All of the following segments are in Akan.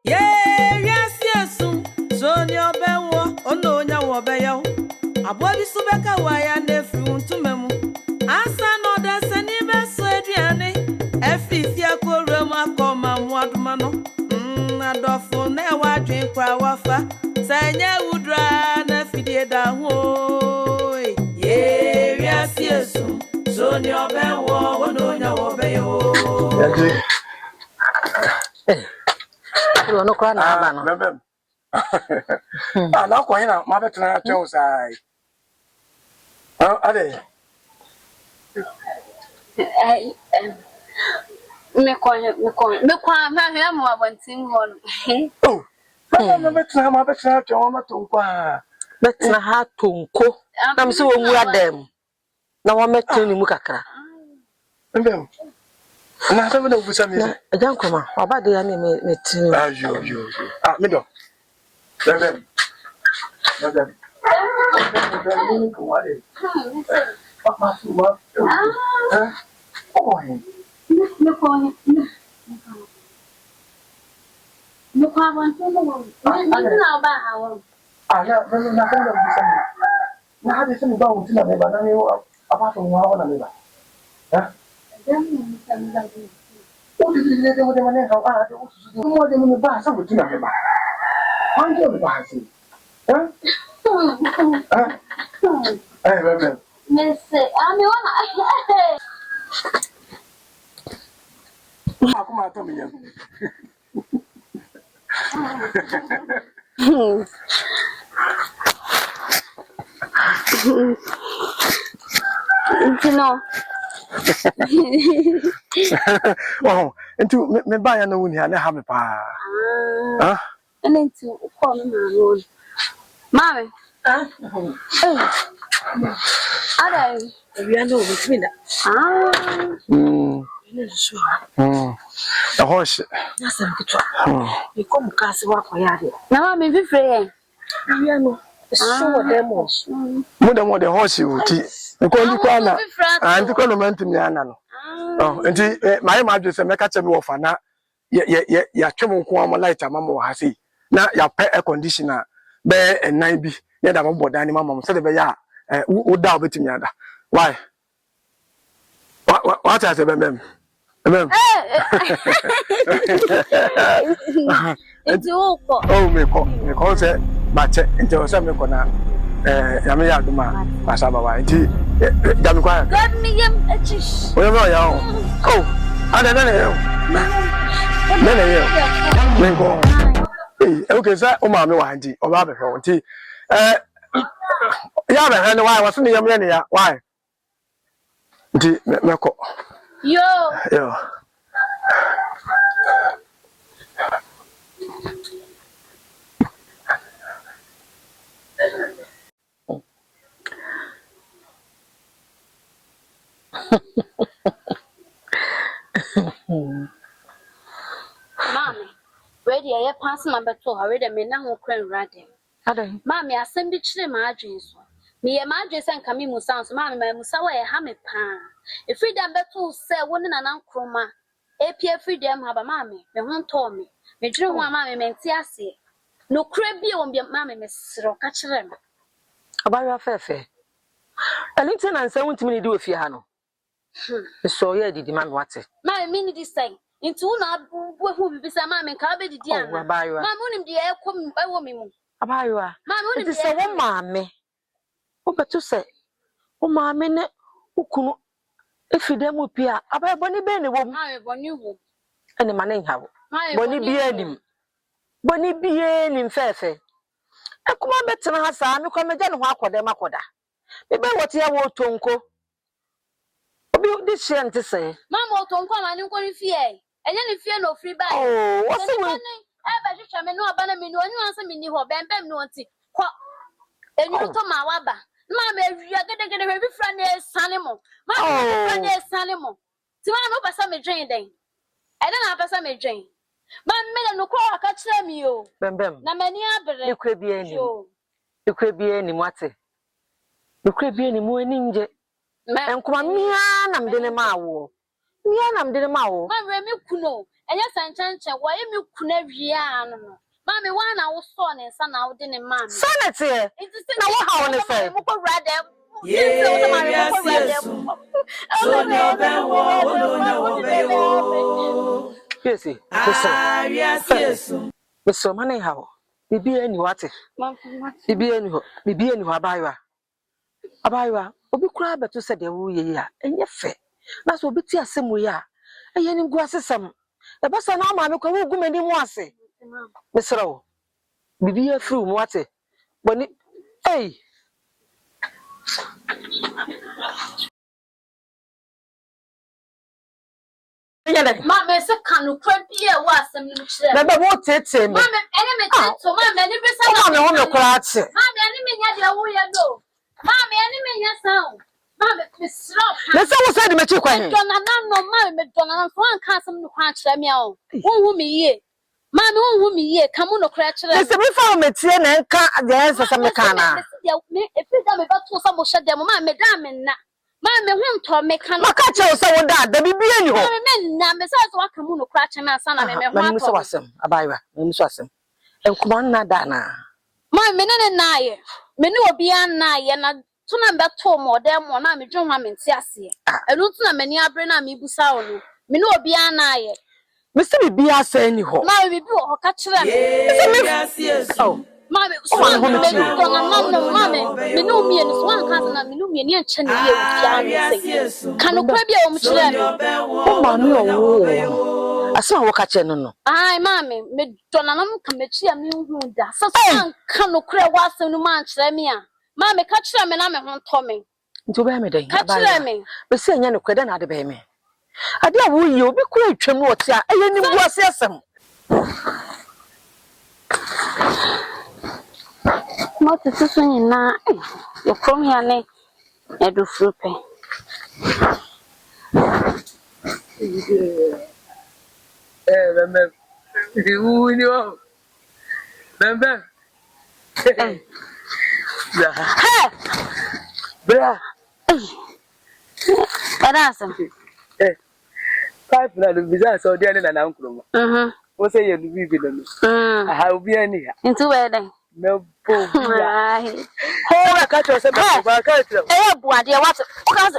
Yeah, yes, yes, so near Bewo, oh no, no, Bayo. A body subaka, why and if you want to memo. Asa no, that's an even surgery. If you could rema come and what mano. I don't for never drink wafa. Say, ya would run if you did that. Yeah, yes, yes, so near Bewo, oh no, no, Bayo. You no cry na no. Bem. Ah, na ko hina ma betena twen sai. Ah, ade. Me kwa ma hwe mo abontin ho no. Oh. Ma betena twen ma to kwa. Betena ha tonko. Na me se wo mu adem. Na wo metin ni mu kakra. Bem. Na so na busa mi. Ajan koma, obade ya ni me tin. Ah, yo. Ah, me do. Bem. Bem. Bem ko wale. Papa suwa. Ah. Oh, Me kwa abontin no. Me na ba ha wo. Ah, na ko na busa mi. Na hade se mi ba wo tin na me ba na ni apa so wa na me ba. Ha? What did you do with the money? How are you? More than the bar, some would do not. I'm going to buy it. Huh? I remember. Me say, I'm one. Come on, tell me. No. Oh, into me buy a no here, have a pa. Huh? And then to call me, Mommy. Ada, We are no between that. The horse. That's a good one. You come cast work for yard. now I'm in free. We are no. So demo. More the horse you tea. Because you can't. And you can't meant to me, Anna. Oh, and my mother said, make a chemo of Anna. Ya chemo kwa light mama hasi. Na ya pay air conditioner. Be and night be. Yeah, that one board animal said be ya. Who doubt it me other. Why? What I say, ma'am? It's all. Oh, me call say, but until some corner. Yami Yaduma, Masaba, Jamqua. God me a chish. Well, oh, I don't know. Okay, sir. Oh, mamma, Wanty, or rather, Wanty. Yeah, and why wasn't the young why? Yo. Mommy, ready? I pass my battle already. Me now crying ready. Mommy, I send it to my dreams. Me a madress and come in sounds, Mammy, my musawa a hammy pan. If freedom battle say one and an uncroma. APA freedom have a mammy, me won't told me. Me dream one mammy meant see. No crabby won't be a mammy, Miss Rocatcher. About your fair. A little and 70 minutes do if you hano. So, yeah, did demand what's it? My minute this thing. Into now, who be some mammy, carbe the dear. About you. My moon, the air come by woman. About you are. My moon is a woman, mammy. Oh, but to say, oh, mammy, who could if you dem would be about Bonnie Benny woman, and the man have Bonnie be in fair. I come on better than Hassan, you come again, walk with them. Maybe what you want to uncle. This year to say, Mamma don't come and you go in fear. And then if you no free buy. Oh, what's the one? I bet you no abandon me, no one answer me, no bam bam, no one. And you told my wabba. Mamma, you are going to get a very friendly animal. Mamma, friendly animal. Tomorrow, no person may drain then. I don't have a person drain. Mamma, no call, catch them you. Bam bam. Na many other. You could be any. You could be any what? You could be any more ninja. And come on, me, I'm dinner maw. Me, I'm dinner maw. My remy kuno. enya sanchanche wa yemi kuna wiya no mami wa na wo so ne nsa na wo de ne mami sanete na wo ha woni fe mo ko radem Yes, Mr. Money how? Bibi eni wate. Bibi eni ho abaywa. Obi kura beto se de wo ye ya. Enye fe. Na so obi ti asemu ya. Eye ni gu asesam. E ba sa na ma me ko wo gu mani mu ase. Mr. wo. Bibi ya fru mu wate. Boni hey. Mama se kanu kwabie wa asem ni chire. Na be wo tete me. Mama ene me teto mama ni be sa. Mama ho me kura ate. Mama ene me nya de wo ye do. Mama ene me nya sound. Mama me slop. Na se wo say de me chi kwa he. Dona na no mama me dona na so anka asem ni kwa chire me o. Wonhu me ye. Mama wonhu me ye kamu no kura chire. Na se me fa me tie na nka de ensesa me kana. Me efi da me ba to so mo hye dem mama me da me na. Mama me hu nto me kana. Maka che wo se wo da bibi eni ho. Mama me na me say so aka mu no kura chire me asa na me ho ato. Me so wasem abaywa. Me so wasem. Enkuma na da na. Mama me ne na ye. Me ne obi an na ye na tuna beto mo dem mo na me dwon ha me nti ase. Enu tuna mani abre na me busa wo no. Me ne obi an na ye. Me se bibi asa ni ho. Ma bibi wo ka kire me. yes. Oh. Mama so me no mi enu so an ka na me no mi enu enche ne ye ofia no. Kanu kwa bia wo mu kire me. O ma mi o. Asa wo ka kire no. Ai mama me dona na ka me chia me hu da. So an kanu kure wa asem no man kire me a. Mama ka kire me na me ho to me. Nti be me den. Ka kire me. Be se nya ne kweda na de be me. Ade a wo yi obi kura atwam wo te a eye ni bu ase asem. Mo te so nyina yo from here ne edu frupe. Meme. Ni wo. Meme. Ya. Hey! Bra. Adasem. Pipe na do biza so de na na nkroma. Wo say ye do bibi no. Aha obi ani ya. Into where then? Me po bia. Ho na ka cho se ba ba ka tro. Bu ade what? O ka se.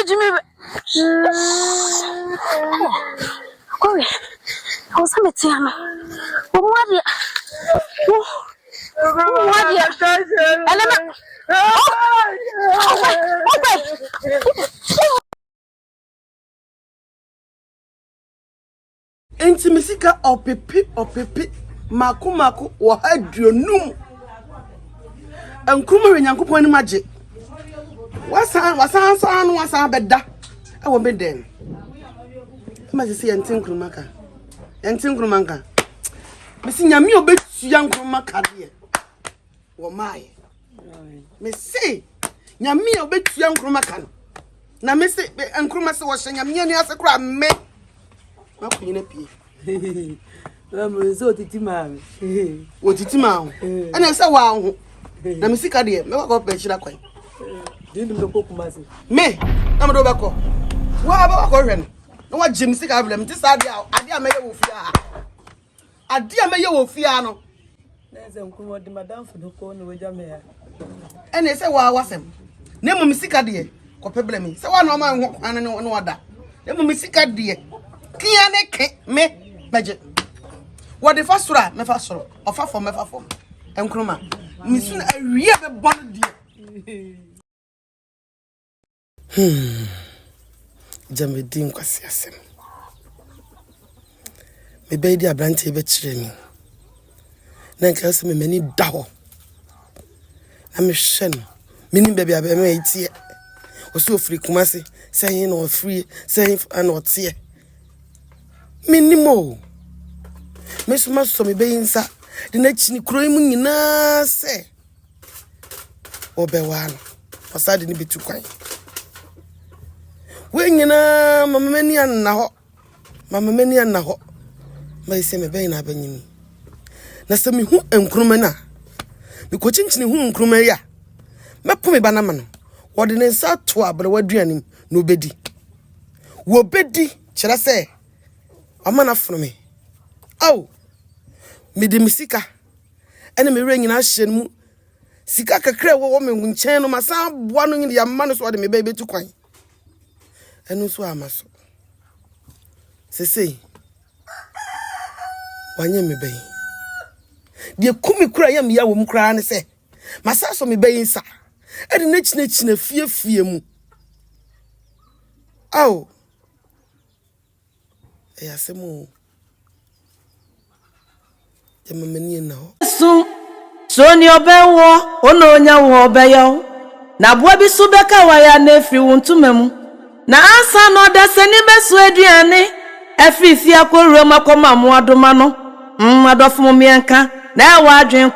Jimmy. Corey, I was having Tiana. What? Enti misika opepi maku wo haduonum enkruma we nyankopon ni magye wasan beda e wo beden ma se yenti nkruma ka yenti nkruma nka bisi nyame obetua nkruma ka de wo mai me se nyame obetua nkruma ka na me se nkruma se wo hye nyame ni ase kura me makunyina pie so titi ma wo titi ma ho ana se wa ho na misika de me ko pe chira kwan dindu me ko kuma se me na me do be ko wa ba ko hwe no wa jim sika problem ti sa ade a me ye wo fia ade a me ye wo fia no na se nkumo de madam fu ko no weja me ya ana se wa wasem na mo misika de ko problem se wa no ma ho kwan no wada na mo misika de kia ne ke me baje what the first sura me fa soro ofa fo me fa fo enkroma misun awie be bon die jamedin kwasi asem me be di abrante be kire mi na nka se me mani da ho na me hwe no mini be bia be me itie o so free kumase say no free say an otie minimo mesoma so me beyinsa de na chini kuro mu nyina se obewa no fasade ni betu kwan we nyina mama mani anna ho mai se me beyin na banyimi na se me hu enkruma na me ko chinchini hu enkruma ya mepo me bana ma no wode ne nsa to abere waduanim no bedi wo bedi kira se amana funu me aw me de misika ene me renyina hyen mu sika kakra wo me nchen no masa boa no nyine ya ma no so wode me be betu kwan enu so amaso sesei wanye me be de kumi kura ya me ya wo mu kura ne se masa so me be nsa ede na china fie mu aw ya semu jamamani na ho so ni obewo ono onya wo obeyo na boa bi so beka wa ya na efri wontumam na ansa no da sani beso aduane afifia koruro makoma mo adoma no adofo mo mienka na wa adwen